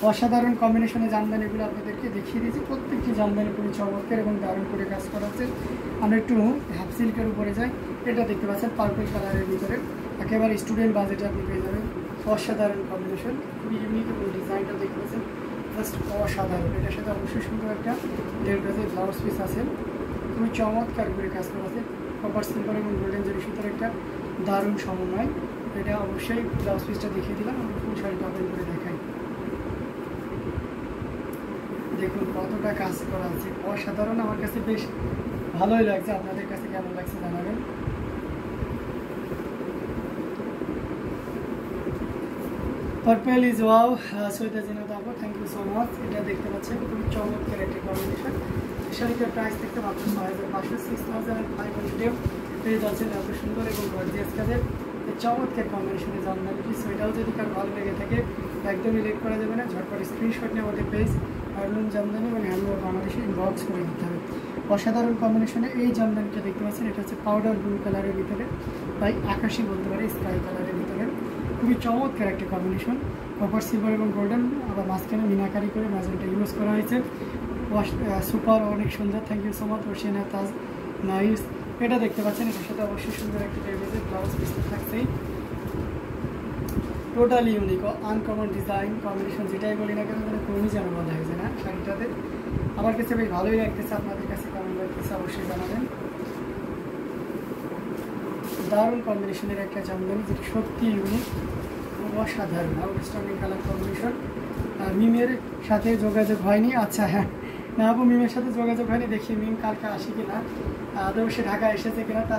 অসাধারণ কম্বিনেশনে জামদানিগুলো আপনাদেরকে দেখিয়ে দিয়েছি। প্রত্যেকটি জামদানি খুবই চমৎকার এবং দারুণ করে কাজ করা আছে। আমরা একটু হাফ সিল্কের উপরে যাই। এটা দেখতে পাচ্ছেন পার্পল কালারের ভিতরে, একেবারে স্টুডেন্ট বাজেটে আপনি পেয়ে যাবেন। অসাধারণ কম্বিনেশন, খুবই ইউনিক এবং ডিজাইনটা দেখতে পাচ্ছেন জাস্ট অসাধারণ। এটার সাথে অবশ্যই সুন্দর একটা 1.5 গজের ব্লাউজ পিস আছে, খুবই চমৎকার করে কাজ করা আছে। কপার সিলভার এবং গোল্ডেন জরি সুতার একটা দারুণ সমন্বয়। এটা অবশ্যই ব্লাউজ পিসটা দেখিয়ে দিলাম। আমরা ফুল শাড়িটা ওপেন করে দেখাই। দেখুন কতটা কাজ করা আছে, অসাধারণ। আমার কাছে বেশ ভালোই লাগছে, আপনাদের কাছে কেমন লাগছে জানাবেন। Purple is wow, Syeda Zinat আপু, থ্যাংক ইউ সো মাচ। এটা দেখতে পাচ্ছেন খুবই চমৎকার একটা কম্বিনেশন। শাড়িটার প্রাইস দেখতে মাত্র 6500, 6500 পেয়ে যাচ্ছেন। এত সুন্দর এবং গর্জিয়াস কাজের চমৎকার কম্বিনেশনে জামদানিটি। সোয়েটাও যদি কারো ভালো লেগে থাকে একদমই লেট করা যাবে না, ঝটপট স্ক্রিনশট নিয়ে আমাদের পেজ হ্যান্ডলুম জামদানি এবং হ্যান্ডলুম বাংলাদেশে ইনবক্স করে দিতে হবে। অসাধারণ কম্বিনেশনে এই জামদানিটা দেখতে পাচ্ছেন, এটা হচ্ছে পাউডার ব্লু কালারের ভিতরে, তাই আকাশি বলতে পারে, স্কাই কালারের ভিতরে। খুবই চমৎকার একটা কম্বিনেশন, কপার সিলভার এবং গোল্ডেন, আবার মাঝখানে মিনাকারি করে ম্যাজেন্টা ইউজ করা হয়েছে। সুপার, অনেক সুন্দর, thank you so much Oceana Taj, nice. এটা দেখতে পাচ্ছেন, এটার সাথে অবশ্যই সুন্দর একটা ডেভিজের ব্লাউজ পিস থাকছেই। Totally unique, uncommon design combination, যেটাই বলি না কেন মানে কোনই যেন বলা হয়েছে না শাড়িটাতে। আমার কাছে বেশ ভালোই লাগতেছে, আপনাদের কাছে কেমন লাগতেছে অবশ্যই জানাবেন। দারুণ কম্বিনেশনের একটা জামদানি, যেটা সত্যি ইউনিক, অসাধারণ, আউটস্ট্যান্ডিং কালার কম্বিনেশন। মিমের সাথে যোগাযোগ হয়নি? আচ্ছা হ্যাঁ, না আপু মিমের সাথে যোগাযোগ হয়নি। দেখি মিম কালকে আসি কিনা, আদৌ সে ঢাকা এসেছে কিনা। তা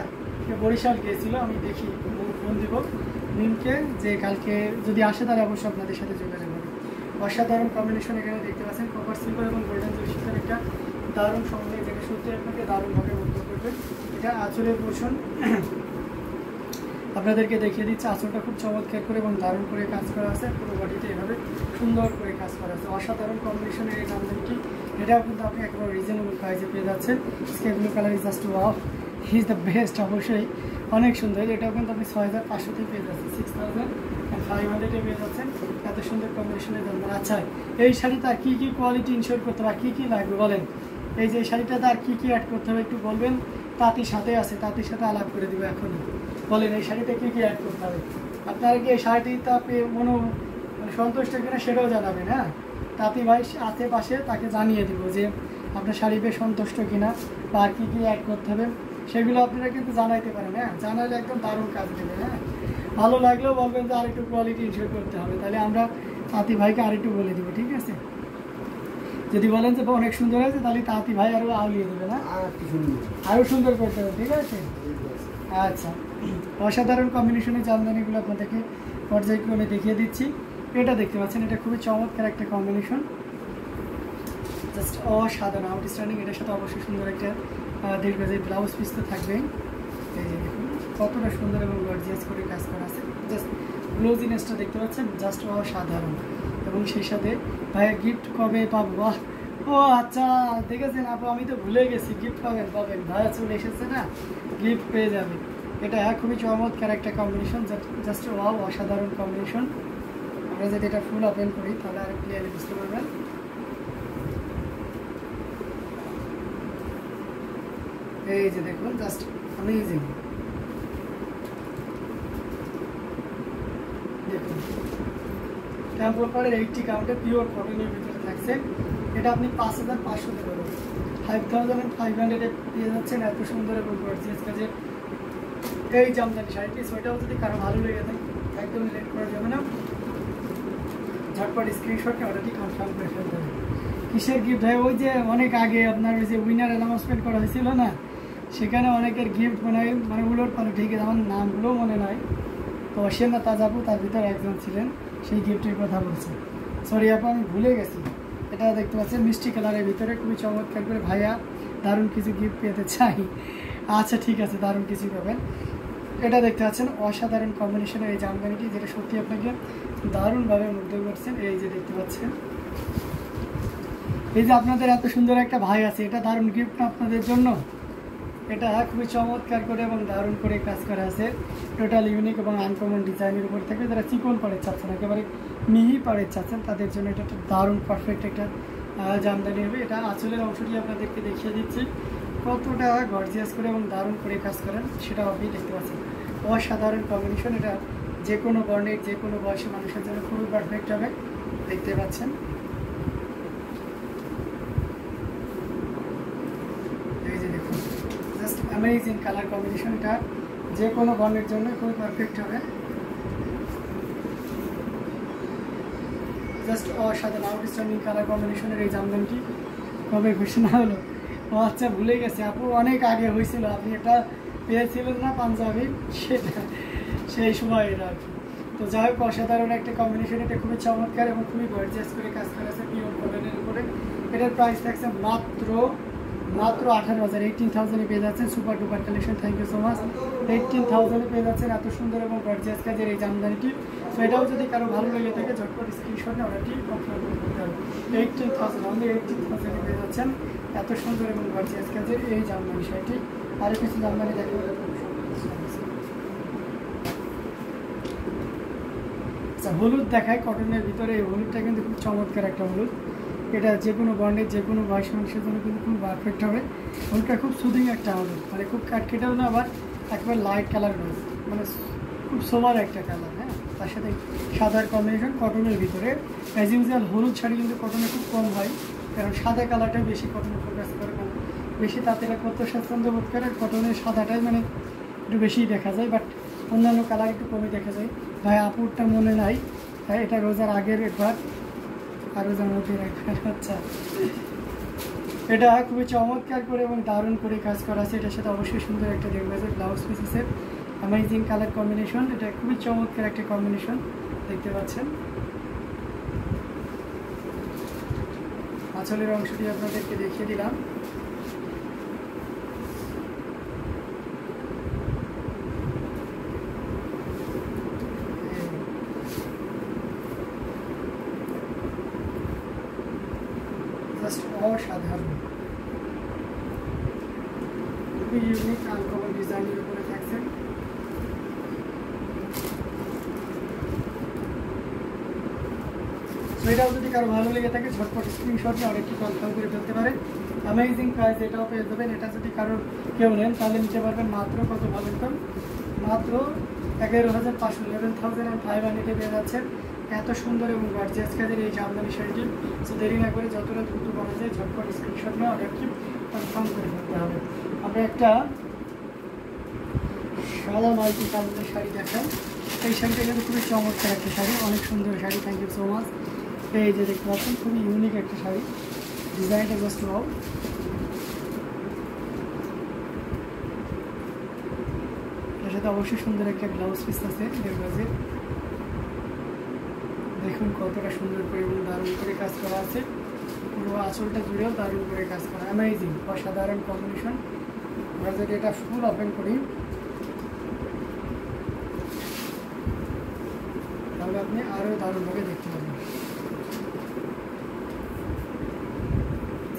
বরিশাল গিয়েছিল, আমি দেখি ফোন দিব মিমকে, যে কালকে যদি আসে তাহলে অবশ্যই আপনাদের সাথে যোগাযোগ হবে। অসাধারণ কম্বিনেশন এখানে দেখতে পাচ্ছেন, কপার সিলভার এবং গোল্ডেন জরি সুতার একটা দারুণ সমন্বয়, যেটা সত্যি আপনাকে দারুণভাবে মুগ্ধ করবে। এটা আঁচলের পোর্শন আপনাদেরকে দেখিয়ে দিচ্ছে। আঁচলটা খুব চমৎকার করে এবং দারুণ করে কাজ করা আছে, পুরো বডিতে এভাবে সুন্দর করে কাজ করা আছে। অসাধারণ কম্বিনেশনের এই জামদানিটি, এটাও কিন্তু আপনি একেবারে রিজনেবল প্রাইসে পেয়ে যাচ্ছেন। Sky blue colour is just wow, he is the best. অবশ্যই অনেক সুন্দর, এটাও কিন্তু আপনি 6500 পেয়ে যাচ্ছেন, 6500 পেয়ে যাচ্ছেন। এত সুন্দর কম্বিনেশনের জামদানি। আচ্ছা, এই শাড়িতে আর কী কী কোয়ালিটি ইনশিওর করতে হবে, কী কী লাগবে বলেন? এই যে শাড়িটাতে আর কী কী অ্যাড করতে হবে একটু বলবেন। তাঁতির সাথে আছে, তাঁতির সাথে আলাপ করে দেবো এখনই। বলেন এই শাড়িতে কী কী অ্যাড করতে হবে? আপনারা কি এই শাড়িটা পেয়ে মানে সন্তুষ্ট কিনা সেটাও জানাবেন। হ্যাঁ, তাঁতি ভাই আছে পাশে, তাকে জানিয়ে দিব যে আপনার শাড়ি পেয়ে সন্তুষ্ট কিনা বা আর কী কী অ্যাড করতে হবে সেগুলো আপনারা কিন্তু জানাইতে পারেন। হ্যাঁ, জানালে একদম দারুণ কাজ দেবে। হ্যাঁ, ভালো লাগলেও বলবেন যে আরেকটু কোয়ালিটি ইনশিওর করতে হবে, তাহলে আমরা তাঁতি ভাইকে আরেকটু বলে দেবো, ঠিক আছে? যদি বলেন যে অনেক সুন্দর আছে তাহলে তাঁতি ভাই আরও আউলিয়ে দেবে, না আরও সুন্দর করতে হবে, ঠিক আছে? আচ্ছা, অসাধারণ কম্বিনেশনের জামদানিগুলো আপনাদেরকে পর্যায়ক্রমে দেখিয়ে দিচ্ছি। এটা দেখতে পাচ্ছেন, এটা খুবই চমৎকার একটা কম্বিনেশন, জাস্ট অসাধারণ, আউটস্ট্যান্ডিং। এটার সাথে অবশ্যই সুন্দর একটা 1.5 গজের ব্লাউজ পিস তো থাকবেই। এই যে দেখুন কতটা সুন্দর এবং গর্জিয়াস করে কাজ করা আছে। জাস্ট গ্লোজিনেসটা দেখতে পাচ্ছেন, জাস্ট অসাধারণ। এবং সেই সাথে ভাইয়া গিফট কবে পাবো? বাহ, ও আচ্ছা, দেখেছেন আপু, আমি তো ভুলে গেছি, গিফট পাবেন ভাইয়া চলে এসেছে না, গিফট পেয়ে যাবে। এটা খুবই চমৎকার একটা কম্বিনেশন, জাস্ট ওয়াও, অসাধারণ কম্বিনেশন। আমরা যদি এটা ফুল ওপেন করি তাহলে আর ক্লিয়ারলি বুঝতে পারবেন। এই যে দেখুন, জাস্ট অ্যামেজিং। দেখুন টেম্পল পাড়ের 80 কাউন্টে পিওর কটনের ভিতরে থাকছে। এটা আপনি 5500 দেবেন, 5500 পেয়ে যাচ্ছেন। এত সুন্দর এবং গর্জিয়াস কাজে এই জামদানি শাড়িটি। সোয়েটাও যদি কারো ভালো লেগে থাকে একদমই লেট করা যাবে না, ঝটপট স্ক্রিনশটে অর্ডারটি কনফার্ম করে ফেলতে হবে। কিসের গিফট হয়? ওই যে অনেক আগে আপনার ওই যে উইনার অ্যানাউন্সমেন্ট করা হয়েছিল না, সেখানে অনেকের গিফট মানে উলট পালট, ঠিক আছে আমার নামগুলোও মনে নয়, তো ওশিয়ানা তাজ আপু তার ভিতরে একজন ছিলেন, সেই গিফটের কথা বলছি। সরি আপু, আমি ভুলে গেছি। এটা দেখতে পাচ্ছেন মিষ্টি কালারের ভিতরে, খুবই চমৎকার করে ভাইয়া দারুণ কিছু গিফট পেতে চাই। আচ্ছা ঠিক আছে, দারুণ কিছু পাবেন। এটা দেখতে পাচ্ছেন অসাধারণ কম্বিনেশনের এই জামদানিটি, যেটা সত্যি আপনাকে দারুণভাবে মুগ্ধ করছেন। এই যে দেখতে পাচ্ছেন, এই যে আপনাদের এত সুন্দর একটা ভাই আছে, এটা দারুণ গিফট আপনাদের জন্য। এটা খুবই চমৎকার করে এবং দারুণ করে কাজ করা আছে। টোটাল ইউনিক এবং আনকমন ডিজাইনের উপর থেকে যারা চিকন পাড়ের চাচ্ছেন, একেবারে মিহি পাড়ের চাচ্ছেন, তাদের জন্য এটা একটা দারুণ পারফেক্ট একটা জামদানি হবে। এটা আঁচলের অংশটি আপনাদেরকে দেখিয়ে দিচ্ছি কতটা গর্জিয়াস করে এবং দারুণ করে কাজ করেন, সেটা আপনি দেখতে পাচ্ছেন। অসাধারণ কম্বিনেশন। এটা যে কোনো বর্ণের যে কোনো বয়সী মানুষের জন্য খুবই পারফেক্ট হবে, দেখতে পাচ্ছেন। এই যে দেখুন, জাস্ট অ্যামেজিং কালার কম্বিনেশন। এটা যে কোনো বর্ণের জন্য খুবই পারফেক্ট হবে, জাস্ট অসাধারণ আউটস্ট্যান্ডিং কালার কম্বিনেশনের এই জামদানিটি কবে ঘোষণা হলো? ও আচ্ছা, ভুলে গেছে আপু, অনেক আগে হয়েছিল, আপনি এটা পেয়েছিলেন না পাঞ্জাবি, সেটা সেই সময় এটা আর কি। তো যাই হোক, অসাধারণ একটা কম্বিনেশন। এটা খুবই চমৎকার এবং খুবই গর্জিয়াস করে কাজ করা আছে পিওর কটনের উপরে। এটার প্রাইস থাকছে মাত্র 18,000, 18,000-এ পেয়ে যাচ্ছেন। Super duper collection, thank you so much. 18,000-এ পেয়ে যাচ্ছেন এত সুন্দর এবং গর্জিয়াস কাজের এই জামদানিটি। তো এটাও যদি কারো ভালো লেগে থাকে ঝটপট স্ক্রিনশটে অর্ডারটি কনফার্ম করে দিতে হবে। 18,000, অনলি 18,000-এ পেয়ে যাচ্ছেন এত সুন্দর এবং গর্জিয়াস কাজের এই জামদানি শাড়িটি। আরও কিছু জামদানি দেখো। আচ্ছা, হলুদ দেখায় কটনের ভিতরে। এই হলুদটা কিন্তু খুব চমৎকার একটা হলুদ। এটা যে কোনো বর্ণের যে কোনো বয়স মানুষের জন্য কিন্তু খুব পারফেক্ট হবে। হলুদটা খুব সুদিং একটা হলুদ, মানে খুব কাটকেটেও না, আবার একবার লাইট কালার রয়েছে, মানে খুব সোবার একটা কালার। হ্যাঁ, তার সাথে সাদার কম্বিনেশন কটনের ভিতরে। অ্যাজ ইউজুয়াল হলুদ শাড়ি কিন্তু কটনে খুব কম হয়, কারণ সাদা কালারটাই বেশি কটনে ফোকাস করে, কারণ বেশি তাঁতেরা করতে স্বাচ্ছন্দ্য বোধ করে। কটনের সাদাটাই মানে একটু বেশিই দেখা যায়, বাট অন্যান্য কালার একটু কমই দেখা যায়। ভাই আপুরটা মনে নাই, হ্যাঁ এটা রোজার আগের একবার আর রোজার মধ্যে একবার। আচ্ছা, এটা খুবই চমৎকার করে এবং দারুণ করে কাজ করা আছে। এটার সাথে অবশ্যই সুন্দর একটা রেগুলার ব্লাউজ পিস আছে, অ্যামেজিং কালার কম্বিনেশন। এটা খুবই চমৎকার একটা কম্বিনেশন, দেখতে পাচ্ছেন। আঁচলের অংশটি আপনাদেরকে দেখিয়ে দিলাম। জাস্ট অসাধারণ, খুবই ইউনিক আনকমন ডিজাইনের উপরে থাকছে। এটাও যদি কারো ভালো লেগে থাকে ঝটপট স্ক্রিনশটে অনেকটি কনফার্ম করে ফেলতে পারে। অ্যামেজিং প্রাইস, এটাও পেয়ে যাবেন। এটা যদি কারো কেউ নেন তাহলে নিতে পারবেন মাত্র কত বলেন তো? মাত্র 11,500, 11,500 পেয়ে যাচ্ছেন এত সুন্দর এবং গর্জিয়াস কাজের এই জামদানি শাড়িটি। সো দেরি না করে যতটা দ্রুত করা যায় ঝটপট স্ক্রিনশট নিয়ে অর্ডারটি কনফার্ম করে ফেলতে হবে। আমরা একটা সাদা মাল্টি কালারের শাড়ি দেখাই। এই শাড়িটা কিন্তু খুবই চমৎকার একটা শাড়ি, অনেক সুন্দর sari, thank you so much. এই যে দেখতে পাচ্ছেন খুবই ইউনিক একটা শাড়ি, ডিজাইনটা জাস্ট ওয়াও। এর সাথে অবশ্যই সুন্দর একটা ব্লাউজ পিস আছে এর মাঝে। দেখুন কতটা সুন্দর করে এবং দারুণ করে কাজ করা আছে, পুরো আঁচলটা জুড়েও দারুণ করে কাজ করা, অ্যামেজিং অসাধারণ কম্বিনেশন। আমরা যদি এটা ফুল ওপেন করি তাহলে আপনি আরও দারুণভাবে দেখতে পাবেন।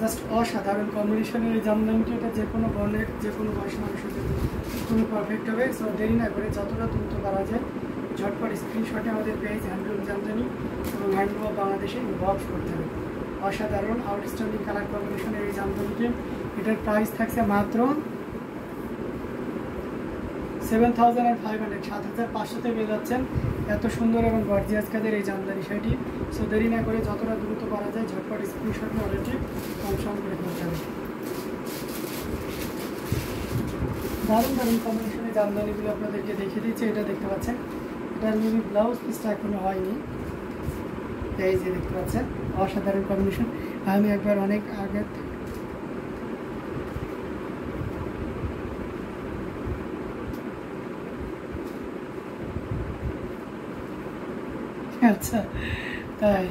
জাস্ট অসাধারণ কম্বিনেশনের এই জামদানিটি। এটা যে কোনো বর্ণের যে কোনো বয়স মানুষের জন্য খুবই পারফেক্ট হবে। সো দেরি না করে যতটা দ্রুত করা যায় ঝটপট স্ক্রিনশটে আমাদের পেজ হ্যান্ডলুম জামদানি এবং হ্যান্ডলুম অফ বাংলাদেশে ইনবক্স করতে হবে। অসাধারণ আউটস্ট্যান্ডিং কালার কম্বিনেশনের এই জামদানিটি। এটার প্রাইস থাকছে মাত্র 7,500, 7,500-তে পেয়ে যাচ্ছেন এত সুন্দর এবং গর্জিয়াস কাজের এই জামদানি শাড়িটি। সো দেরি না করে যতটা দ্রুত করা যায় ঝটপট স্ক্রিনশট নিয়ে অর্ডারটি কনফার্ম করে ফেলতে হবে। দারুণ দারুণ কম্বিনেশনের জামদানিগুলো আপনাদেরকে দেখিয়ে দিচ্ছি। এটা দেখতে পাচ্ছেন, এটার মেবি ব্লাউজ পিসটা এখনো হয়নি। এই যে দেখতে পাচ্ছেন অসাধারণ কম্বিনেশন। আমি একবার অনেক আগে আচ্ছা তাই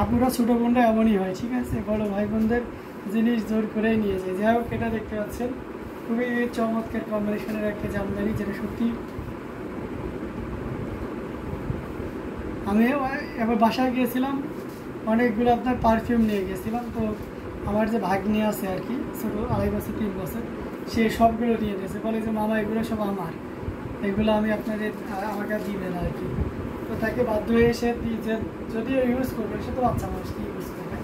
আপুরা ছোটো বোনরা এমনই হয়, ঠিক আছে, বড় ভাই বোনদের জিনিস জোর করেই নিয়ে যায়। যাই হোক, এটা দেখতে পাচ্ছেন খুবই চমৎকার কম্বিনেশনের একটা জামদানি, যেটা সত্যি আমি এবার বাসায় গিয়েছিলাম, অনেকগুলো আপনার পারফিউম নিয়ে গেছিলাম। তো আমার যে ভাগ্নি আছে আর কি, ছোটো 2.5 বছর 3 বছর, সে সবগুলো দিয়ে দিয়েছে, বলে যে মামা এগুলো সব আমার, এগুলো আমি আপনাদের আমাকে আর দিবে না আর কি। তো তাকে বাধ্য হয়ে সে যে যদিও ইউজ করবে, সে তো বাচ্চা মানুষ কি ইউজ করবে,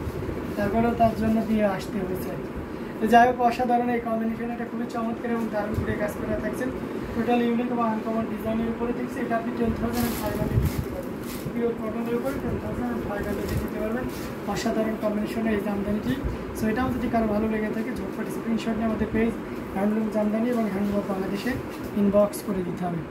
তারপরেও তার জন্য দিয়ে আসতে হয়েছে আর কি। তো যাই হোক, অসাধারণ এই কম্বিনেশন, এটা খুবই চমৎকার এবং দারুণ করে কাজ করে থাকছেন। টোটাল ইউনিক এবং আনকমন ডিজাইনের উপরে দেখছি, এটা আপনি 10,500 দিতে পারবেন। পিওর কটনের উপরে 10,500 দিতে পারবেন। অসাধারণ কম্বিনেশনে এই জামদানিটি। সো এটাও যদি কারো ভালো লেগে থাকে, ঝটপট স্ক্রিনশট নিয়ে আমাদের পেজ হ্যান্ডলুম জামদানি এবং হ্যান্ডলুম বাংলাদেশে ইনবক্স করে দিতে হবে।